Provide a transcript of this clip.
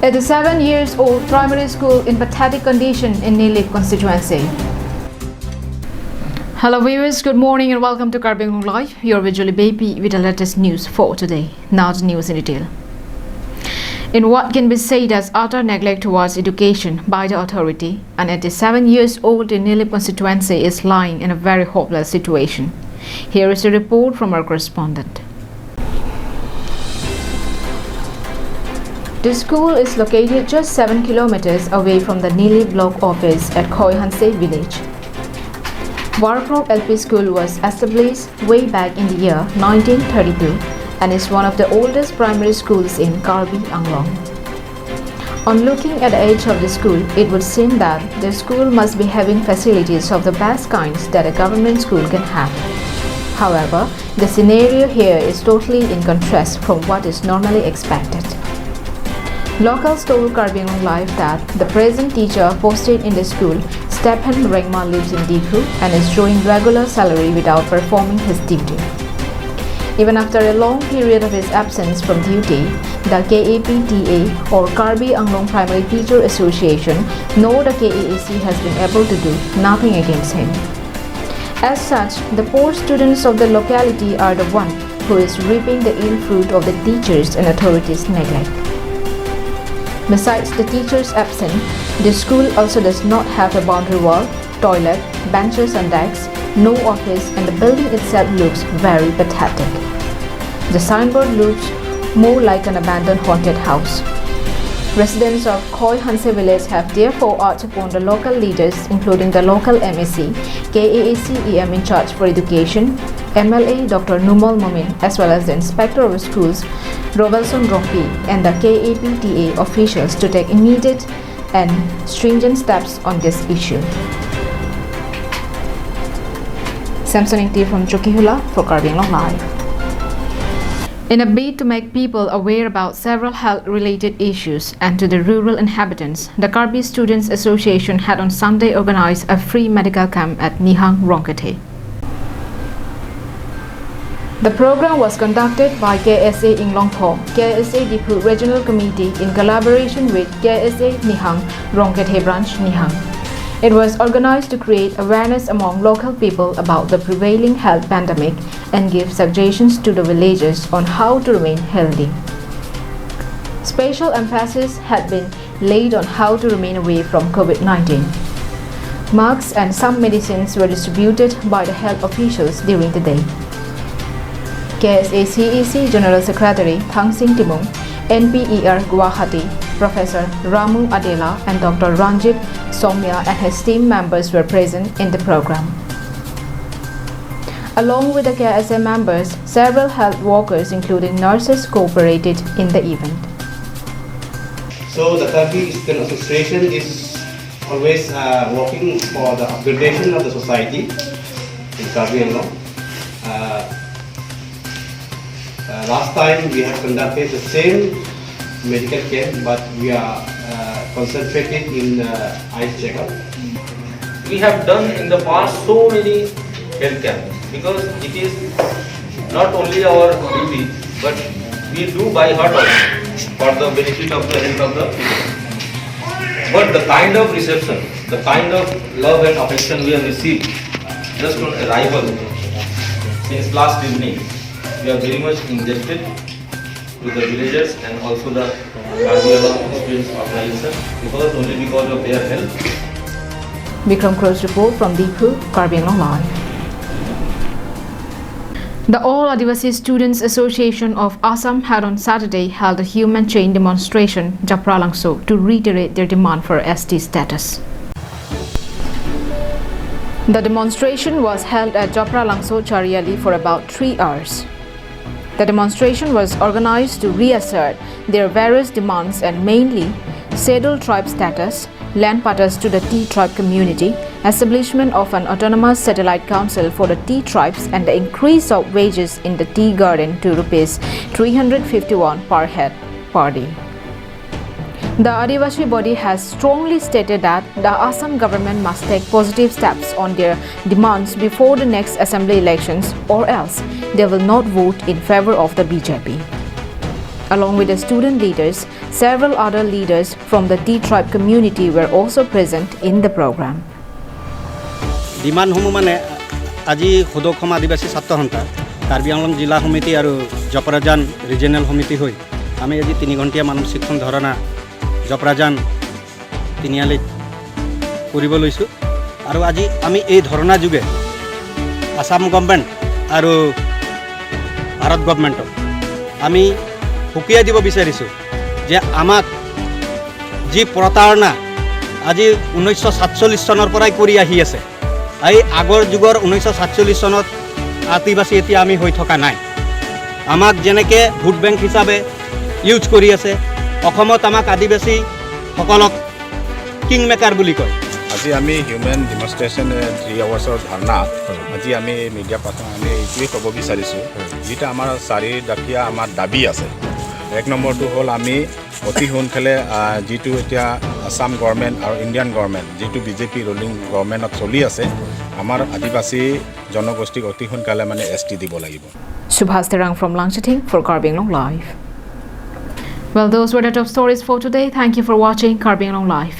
It is 7 years old primary school in empathetic condition in Nilip constituency. Hello viewers, good morning and welcome to Karbing Live. You're visually baby with the latest news for today. Now the news in detail. In what can be said as utter neglect towards education by the authority, an 87 years old in Nilip constituency is lying in a very hopeless situation. Here is a report from our correspondent. The school is located just 7 kilometers away from the Nilip block office at Kohima village. Warcroft LP School was established way back in the year 1932 and is one of the oldest primary schools in Karbi Anglong. On looking at the age of the school, it would seem that the school must be having facilities of the best kinds that a government school can have. However, the scenario here is totally in contrast from what is normally expected. Locals told Karbing Live that the present teacher posted in the school, Stephen Rengma, lives in Diku and is drawing regular salary without performing his duty. Even after a long period of his absence from duty, the KAPTA or Karbi Anglong Primary Teacher Association nor the KAAC has been able to do nothing against him. As such, the poor students of the locality are the one who is reaping the ill fruit of the teachers and authorities' neglect. Besides the teachers absent, the school also does not have a boundary wall, toilet, benches and desks, no office, and the building itself looks very pathetic. The signboard looks more like an abandoned haunted house. Residents of Khoi Hanse village have therefore urged upon the local leaders, including the local MEC, KAAC EM in charge for education, MLA Dr. Numal Momin, as well as the Inspector of Schools, Robertson Rocky, and the KAPTA officials to take immediate and stringent steps on this issue. Samson Ingti from Chukihula for Karbing Live. In a bid to make people aware about several health-related issues and to the rural inhabitants, the Karbi Students Association had on Sunday organized a free medical camp at Nihang Rongkete. The program was conducted by KSA Inglongpo, KSA Dipu Regional Committee in collaboration with KSA Nihang Rongkete Branch Nihang. It was organized to create awareness among local people about the prevailing health pandemic and give suggestions to the villagers on how to remain healthy. Special emphasis had been laid on how to remain away from COVID-19. Masks and some medicines were distributed by the health officials during the day. KSA CEC General Secretary Thang Sing Timung, NPER Guwahati, Professor Ramu Adela and Dr. Ranjit Somya and his team members were present in the program. Along with the KSA members, several health workers including nurses cooperated in the event. So the Karbi Student Association is always working for the upgradation of the society in Karbi Anglong. Last time we have conducted the same medical camp, but we are concentrated in eye checkup. We have done in the past so many health camps because it is not only our duty, but we do by heart also for the benefit of the health of the people. But the kind of reception, the kind of love and affection we have received just on arrival since last evening, we are very much indebted to the villagers and also the Karbi Students Organization only because of their help. Vikram Crow's report from Dipu, Karbing Live. The All Adivasi Students Association of Assam had on Saturday held a human chain demonstration, Japra Langso, to reiterate their demand for ST status. The demonstration was held at Japra Langso Chariali for about 3 hours. The demonstration was organized to reassert their various demands and mainly scheduled tribe status, land patterns to the Tea tribe community, establishment of an autonomous satellite council for the Tea tribes and the increase of wages in the tea garden to Rs 351 per head per day. The Adivasi body has strongly stated that the Assam government must take positive steps on their demands before the next assembly elections, or else they will not vote in favor of the BJP. Along with the student leaders, Several other leaders from the D tribe community were also present in the program. ডিমাণ্ডসমূহ মানে আজি সদৌসম আদিবাসী ছাত্ৰ সন্থা কাৰ্বি আংলং জিলা সমিতি আৰু জপৰাজান regional সমিতি হৈ আমি আজি 3 ঘণ্টীয়া মানৱ শিক্ষণ ধৰণা জপৰাজান তিনিআলিত কৰিব লৈছোঁ আৰু আজি আমি এই ধৰণা যোগে আসাম গভৰ্ণমেণ্ট আৰু ভাৰত গভৰ্ণমেণ্টক আমি সকীয়াই দিব বিচাৰিছোঁ যে আমাক যি প্ৰতাৰণা আজি 1947 চনৰ পৰাই কৰি আহি আছে এই আগৰ যুগৰ 1947 চনত আদিবাসী এতিয়া আমি হৈ থকা নাই আমাক যেনেকৈ ভোট বেংক হিচাপে ইউজ কৰি আছে অসমত আমাক আদিবাসী সকলক কিং মেকাৰ বুলি কয় আজি আমি হিউমেন ডেমনষ্ট্ৰেশ্যন 3 আৱাৰ্ছৰ ধাৰণা আজি আমি মিডিয়া পাৰ্চন আমি এইটোৱে ক'ব বিচাৰিছোঁ যিটা আমাৰ চাৰিডাকীয়া আমাৰ দাবী আছে 1 নম্বৰটো হ'ল আমি অতি সোনকালে যিটো এতিয়া আসাম গভৰ্ণমেণ্ট আৰু ইণ্ডিয়ান গভৰ্ণমেণ্ট যিটো বিজেপি ৰুলিং গভৰ্ণমেণ্টত চলি আছে আমাৰ আদিবাসী জনগোষ্ঠীক অতি সোনকালে মানে ST দিব লাগিব Subhas Terang from Langchating for Karbi Anglong Live. Well, those were the top stories for today. Thank you for watching Karbi Anglong Live.